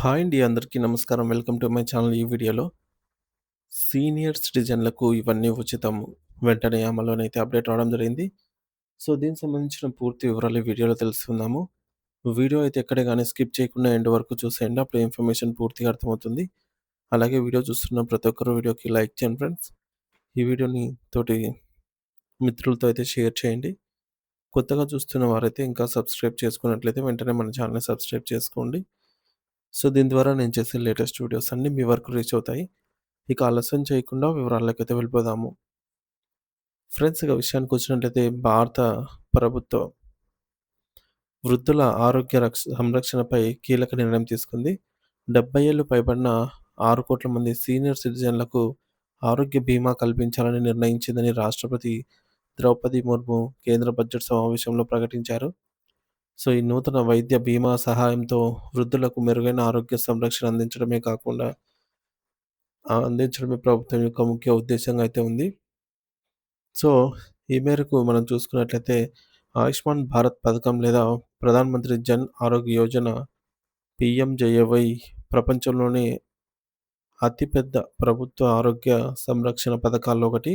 Hi అండి. అందరికీ నమస్కారం. Welcome to my channel. ఈ వీడియోలో సీనియర్ సిటిజన్‌లకు ఇవన్నీ ఉచితం. వెంటనే అమల్లోనైతే అప్డేట్ రావడం జరిగింది. సో, దీనికి సంబంధించిన పూర్తి వివరాలు ఈ వీడియోలో తెలుసుకుందాము. వీడియో అయితే ఎక్కడ గాని స్కిప్ చేయకుండా ఎండ్ వరకు చూసేయండి. అప్పుడు ఇన్ఫర్మేషన్ పూర్తిగా అర్థమవుతుంది. అలాగే వీడియో చూస్తున్న ప్రతి ఒక్కరు వీడియోకి లైక్ చేయండి ఫ్రెండ్స్. ఈ వీడియోని తోటి మిత్రులతో అయితే షేర్ చేయండి. కొత్తగా చూస్తున్న వారైతే ఇంకా సబ్స్క్రైబ్ చేసుకున్నట్లయితే వెంటనే మన ఛానల్‌ని సబ్స్క్రైబ్ చేసుకోండి. సో, దీని ద్వారా నేను చేసే లేటెస్ట్ వీడియోస్ అన్నీ మీ వరకు రీచ్ అవుతాయి. ఇక ఆలస్యం చేయకుండా వివరాల్లోకైతే వెళ్ళిపోదాము. ఫ్రెండ్స్, ఇక విషయానికొచ్చినట్లయితే భారత ప్రభుత్వం వృద్ధుల ఆరోగ్య సంరక్షణపై కీలక నిర్ణయం తీసుకుంది. 70 ఏళ్లు పైబడిన 6,00,00,000 మంది సీనియర్ సిటిజన్లకు ఆరోగ్య బీమా కల్పించాలని నిర్ణయించిందని రాష్ట్రపతి ద్రౌపది ముర్ము కేంద్ర బడ్జెట్ సమావేశంలో ప్రకటించారు. సో, ఈ నూతన వైద్య బీమా సహాయంతో వృద్ధులకు మెరుగైన ఆరోగ్య సంరక్షణ అందించడమే ప్రభుత్వం యొక్క ముఖ్య ఉద్దేశ్యంగా అయితే ఉంది. సో, ఈ మేరకు మనం చూసుకున్నట్లయితే ఆయుష్మాన్ భారత్ పథకం లేదా ప్రధాన్ మంత్రి జన్ ఆరోగ్య యోజన పీఎంజేఏవై ప్రపంచంలోనే అతిపెద్ద ప్రభుత్వ ఆరోగ్య సంరక్షణ పథకాల్లో ఒకటి.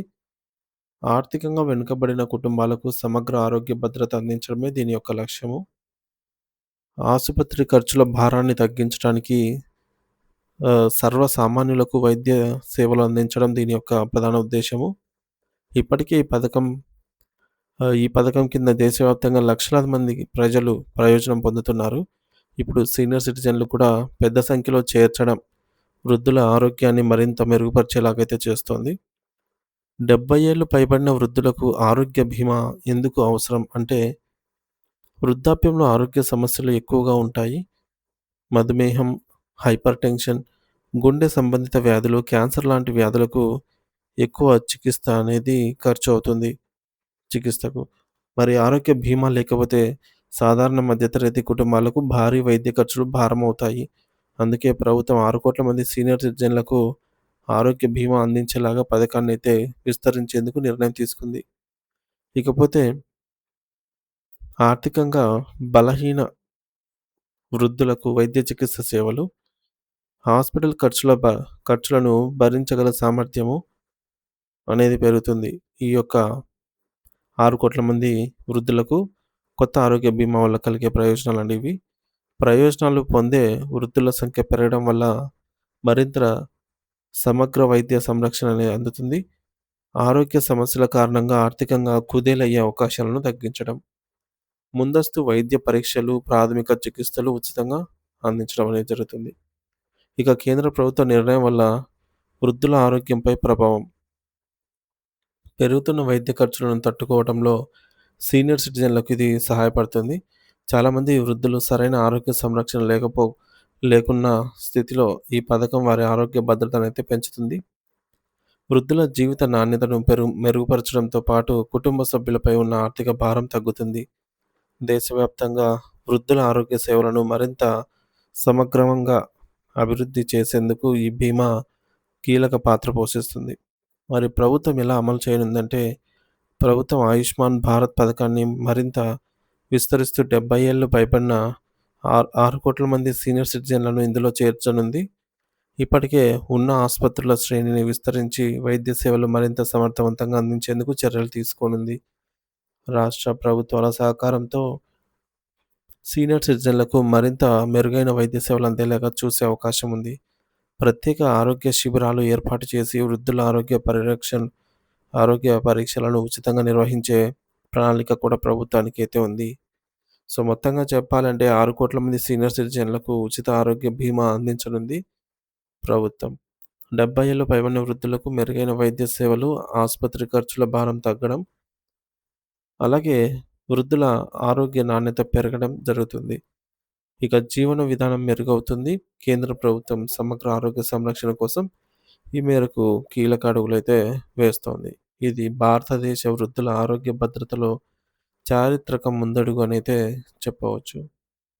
ఆర్థికంగా వెనుకబడిన కుటుంబాలకు సమగ్ర ఆరోగ్య భద్రత అందించడమే దీని యొక్క లక్ష్యము. ఆసుపత్రి ఖర్చుల భారాన్ని తగ్గించడానికి సర్వసామాన్యులకు వైద్య సేవలు అందించడం దీని యొక్క ప్రధాన ఉద్దేశ్యము. ఇప్పటికే ఈ పథకం కింద దేశవ్యాప్తంగా లక్షలాది మంది ప్రజలు ప్రయోజనం పొందుతున్నారు. ఇప్పుడు సీనియర్ సిటిజన్లు కూడా పెద్ద సంఖ్యలో చేర్చడం వృద్ధుల ఆరోగ్యాన్ని మరింత మెరుగుపరిచేలాగైతే చేస్తోంది. 70 ఏళ్లు పైబడిన వృద్ధులకు ఆరోగ్య బీమా ఎందుకు అవసరం అంటే, వృద్ధాప్యంలో ఆరోగ్య సమస్యలు ఎక్కువగా ఉంటాయి. మధుమేహం, హైపర్‌టెన్షన్, గుండె సంబంధిత వ్యాధులు, క్యాన్సర్ లాంటి వ్యాధులకు ఎక్కువ చికిత్స అనేది ఖర్చు అవుతుంది. చికిత్సకు. మరి ఆరోగ్య బీమా లేకపోతే సాధారణ మధ్యతరగతి కుటుంబాలకు భారీ వైద్య ఖర్చులు భారమవుతాయి. అందుకే ప్రభుత్వం 6,00,00,000 మంది సీనియర్ సిటిజన్లకు ఆరోగ్య బీమా అందించేలాగా పథకాన్నైతే విస్తరించేందుకు నిర్ణయం తీసుకుంది. ఇకపోతే ఆర్థికంగా బలహీన వృద్ధులకు వైద్య చికిత్స సేవలు, హాస్పిటల్ ఖర్చులను భరించగల సామర్థ్యము అనేది పెరుగుతుంది. ఈ యొక్క 6,00,00,000 మంది వృద్ధులకు కొత్త ఆరోగ్య బీమా వల్ల కలిగే ప్రయోజనాలండి ఇవి. ప్రయోజనాలు పొందే వృద్ధుల సంఖ్య పెరగడం వల్ల మరింత సమగ్ర వైద్య సంరక్షణ అనేది అందుతుంది. ఆరోగ్య సమస్యల కారణంగా ఆర్థికంగా కుదేలయ్యే అవకాశాలను తగ్గించడం. ముందస్తు వైద్య పరీక్షలు, ప్రాథమిక చికిత్సలు ఉచితంగా అందించడం అనేది జరుగుతుంది. ఇక కేంద్ర ప్రభుత్వ నిర్ణయం వల్ల వృద్ధుల ఆరోగ్యంపై ప్రభావం. పెరుగుతున్న వైద్య ఖర్చులను తట్టుకోవడంలో సీనియర్ సిటిజన్లకు ఇది సహాయపడుతుంది. చాలామంది వృద్ధులు సరైన ఆరోగ్య సంరక్షణ లేకున్న స్థితిలో ఈ పథకం వారి ఆరోగ్య భద్రతనైతే పెంచుతుంది. వృద్ధుల జీవిత నాణ్యతను మెరుగుపరచడంతో పాటు కుటుంబ సభ్యులపై ఉన్న ఆర్థిక భారం తగ్గుతుంది. దేశవ్యాప్తంగా వృద్ధుల ఆరోగ్య సేవలను మరింత సమగ్రంగా అభివృద్ధి చేసేందుకు ఈ బీమా కీలక పాత్ర పోషిస్తుంది. మరి ప్రభుత్వం ఎలా అమలు చేయనుందంటే, ప్రభుత్వం ఆయుష్మాన్ భారత్ పథకాన్ని మరింత విస్తరిస్తూ 70 ఏళ్లు పైబడిన 6,00,00,000 మంది సీనియర్ సిటిజన్లను ఇందులో చేర్చనుంది. ఇప్పటికే ఉన్న ఆసుపత్రుల శ్రేణిని విస్తరించి వైద్య సేవలు మరింత సమర్థవంతంగా అందించేందుకు చర్యలు తీసుకోనుంది. రాష్ట్ర ప్రభుత్వాల సహకారంతో సీనియర్ సిటిజన్లకు మరింత మెరుగైన వైద్య సేవలు అందేలాగా చూసే అవకాశం ఉంది. ప్రత్యేక ఆరోగ్య శిబిరాలు ఏర్పాటు చేసి వృద్ధుల ఆరోగ్య పరీక్షలను ఉచితంగా నిర్వహించే ప్రణాళిక కూడా ప్రభుత్వానికి అయితే ఉంది. సో, మొత్తంగా చెప్పాలంటే 6,00,00,000 మంది సీనియర్ సిటిజన్లకు ఉచిత ఆరోగ్య బీమా అందించనుంది ప్రభుత్వం. 70 ఏళ్లు పైబడిన వృద్ధులకు మెరుగైన వైద్య సేవలు, ఆసుపత్రి ఖర్చుల భారం తగ్గడం, అలాగే వృద్ధుల ఆరోగ్య నాణ్యత పెరగడం జరుగుతుంది. ఇక జీవన విధానం మెరుగవుతుంది. కేంద్ర ప్రభుత్వం సమగ్ర ఆరోగ్య సంరక్షణ కోసం ఈ మేరకు కీలక అడుగులైతే వేస్తోంది. ఇది భారతదేశ వృద్ధుల ఆరోగ్య భద్రతలో చారిత్రక ముందడుగు అనైతే చెప్పవచ్చు.